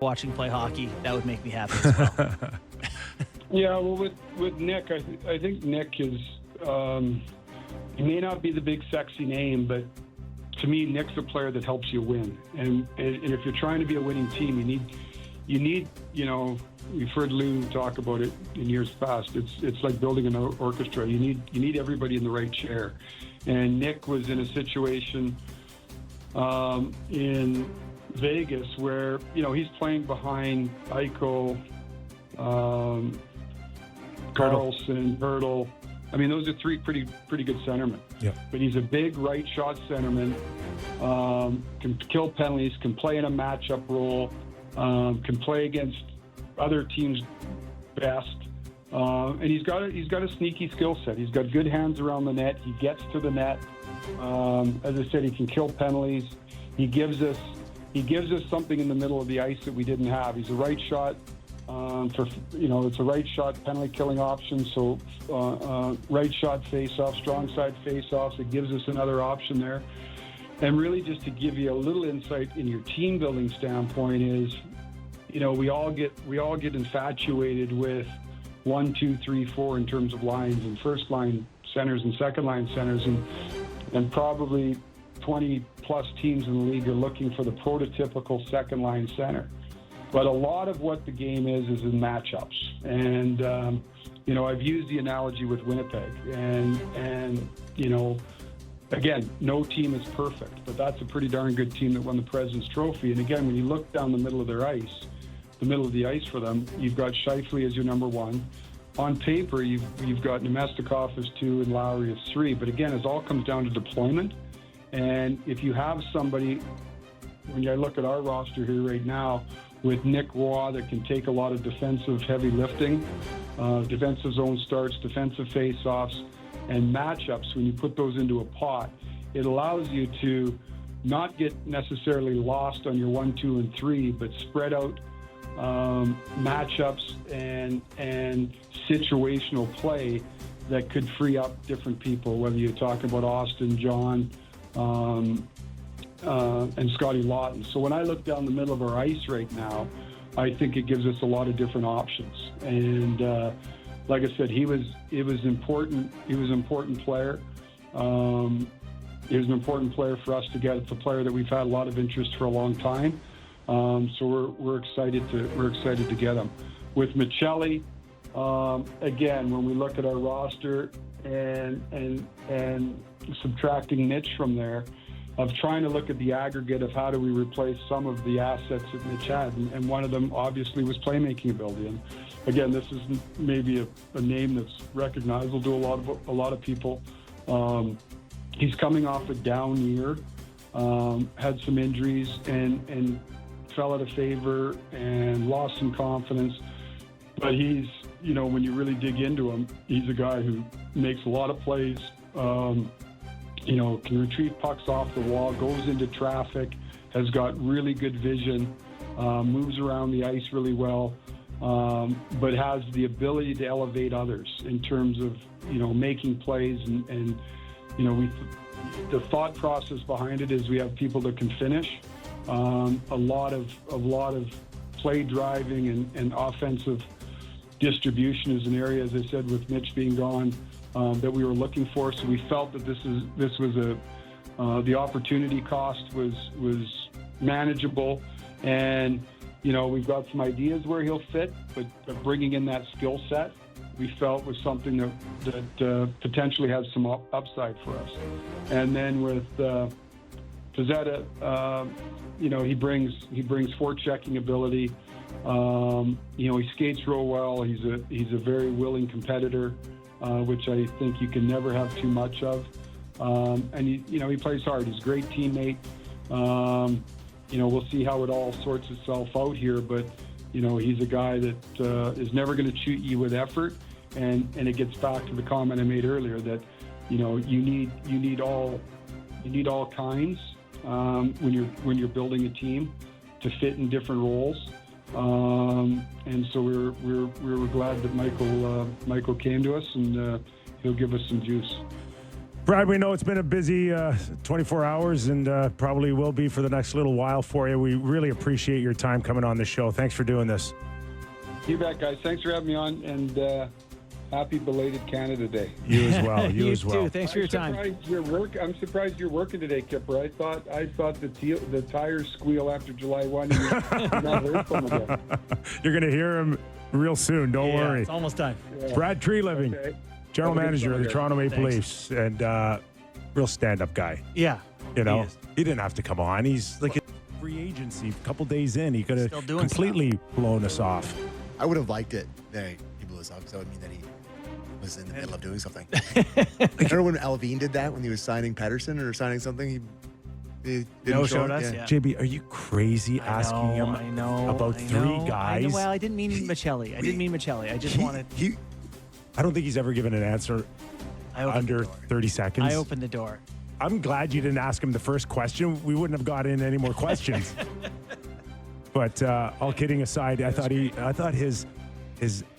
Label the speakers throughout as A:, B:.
A: watching play hockey, that would make me happy as well.
B: Yeah, well, with Nick, I think Nick is, he may not be the big sexy name, but to me, Nick's a player that helps you win. And if you're trying to be a winning team, you need, we've heard Lou talk about it in years past. It's like building an orchestra. You need everybody in the right chair. And Nick was in a situation in Vegas where, he's playing behind Eichel, Carlson, Hurdle. I mean, those are three pretty good centermen.
C: Yeah.
B: But he's a big right shot centerman, can kill penalties, can play in a matchup role, can play against other teams' best, and he's got a sneaky skill set. He's got good hands around the net. He gets to the net. As I said, he can kill penalties. He gives us something in the middle of the ice that we didn't have. He's a right shot. It's a right shot penalty killing option. So right shot face-off, strong side face-offs. It gives us another option there. And really, just to give you a little insight in your team building standpoint is, we all get infatuated with 1, 2, 3, 4 in terms of lines and first line centers and second line centers, and probably 20 plus teams in the league are looking for the prototypical second line center. But a lot of what the game is in matchups. And, I've used the analogy with Winnipeg. And again, no team is perfect, but that's a pretty darn good team that won the President's Trophy. And again, when you look down the middle of their ice, the middle of the ice for them, you've got Scheifele as your number one. On paper, you've got Nemestikov as 2 and Lowry as 3. But again, it all comes down to deployment. And if you have somebody, when I look at our roster here right now, with Nick Roy that can take a lot of defensive heavy lifting, defensive zone starts, defensive face-offs, and matchups, when you put those into a pot, it allows you to not get necessarily lost on your 1, 2, and 3, but spread out matchups and situational play that could free up different people, whether you're talking about Austin, John, and Scotty Lawton. So when I look down the middle of our ice right now, I think it gives us a lot of different options. And like I said, he was important. He was an important player. He was an important player for us to get. It's a player that we've had a lot of interest for a long time. So we're excited to get him. With Michelli, again, when we look at our roster and subtracting Mitch from there, of trying to look at the aggregate of how do we replace some of the assets that Mitch had, and one of them obviously was playmaking ability. And again, this is maybe a name that's recognizable to a lot of people. He's coming off a down year, had some injuries, and fell out of favor and lost some confidence. But he's, when you really dig into him, he's a guy who makes a lot of plays. Can retrieve pucks off the wall, goes into traffic, has got really good vision, moves around the ice really well, but has the ability to elevate others in terms of, making plays. And the thought process behind it is we have people that can finish. A lot of play driving and offensive distribution is an area, as I said, with Mitch being gone, that we were looking for. So we felt that this was the opportunity cost was manageable, and we've got some ideas where he'll fit, but bringing in that skill set we felt was something that potentially has some upside for us. And then with Pizzetta, he brings forechecking ability. He skates real well. He's a very willing competitor, which I think you can never have too much of. And he plays hard. He's a great teammate. We'll see how it all sorts itself out here, but he's a guy that is never going to cheat you with effort. And it gets back to the comment I made earlier that you need all kinds when you're building a team to fit in different roles. And so we're glad that Michael came to us, and he'll give us some juice.
C: Brad, we know it's been a busy 24 hours and probably will be for the next little while for you. We really appreciate your time coming on the show. Thanks for doing this.
B: You bet, guys. Thanks for having me on, and happy belated Canada Day.
C: You as well. You as well.
A: Too. Thanks for your time.
B: I'm surprised you're working today, Kipper. I thought the tires squeal after July 1. And you're not heard from again.
C: You're going to hear him real soon. Don't worry.
A: It's almost time.
B: Yeah.
C: Brad Treliving,
B: Okay.
C: General Manager of the Toronto Maple
A: Thanks.
C: Leafs, and real stand-up guy.
A: Yeah.
C: You know,
A: He is.
C: he didn't have to come on. He's like a free agency. A couple days in, he could have
A: Still doing
C: completely blown us off.
D: I would have liked it that he blew us up, because that would mean that he was in the middle of doing something. Remember when Alvin did that when he was signing Pedersen or signing something? He didn't
A: No-showed
D: up?
A: us, yeah.
C: JB, are you crazy asking him about three guys?
A: Well, I didn't mean Michelli. I just wanted.
C: I don't think he's ever given an answer
A: I opened
C: under
A: the door.
C: 30 seconds.
A: I opened the door.
C: I'm glad you didn't ask him the first question. We wouldn't have got in any more questions. But all kidding aside, I thought his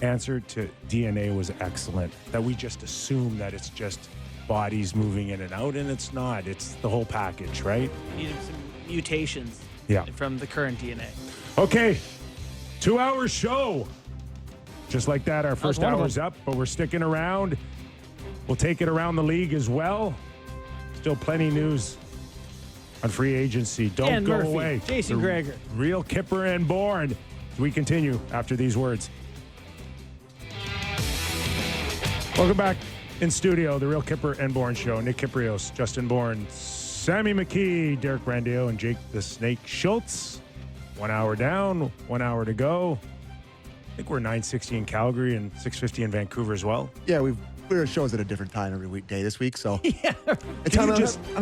C: answer to DNA was excellent. That we just assume that it's just bodies moving in and out, and it's not. It's the whole package, right?
A: Needed some mutations from the current DNA.
C: Okay, 2-hour show. Just like that, our first
A: one of
C: hour's
A: them.
C: up, but we're sticking around. We'll take it around the league as well. Still plenty news on free agency. Don't
A: Dan
C: go
A: Murphy,
C: away.
A: Jason
C: The
A: Greger.
C: Real Kipper and Bourne. We continue after these words. Welcome back in studio, the Real Kipper and Bourne Show. Nick Kiprios, Justin Bourne, Sammy McKee, Derek Brandio, and Jake the Snake Schultz. 1 hour down, 1 hour to go. I think we're 9:60 in Calgary and 6:50 in Vancouver as well.
D: Yeah, we're shows at a different time every weekday this week, so
A: Yeah.
D: I'm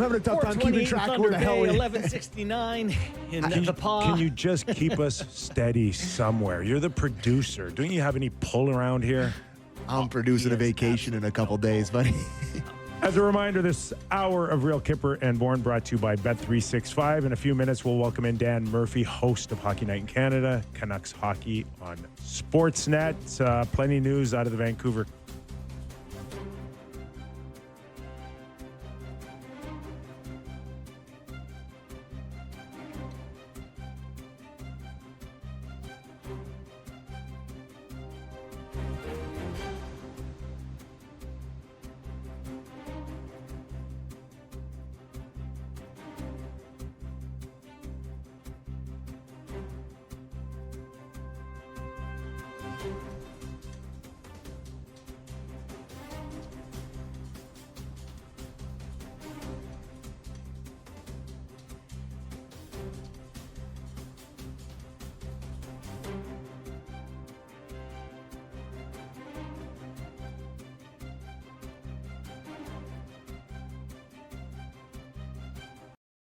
D: having a tough time keeping track of where the hell we
A: 11:69 in the paw.
C: Can you just keep us steady somewhere? You're the producer. Don't you have any pull around here?
D: I'm producing a vacation in a couple days, buddy.
C: As a reminder, this hour of Real Kipper and Bourne brought to you by Bet365. In a few minutes, we'll welcome in Dan Murphy, host of Hockey Night in Canada, Canucks Hockey on Sportsnet. Plenty of news out of the Vancouver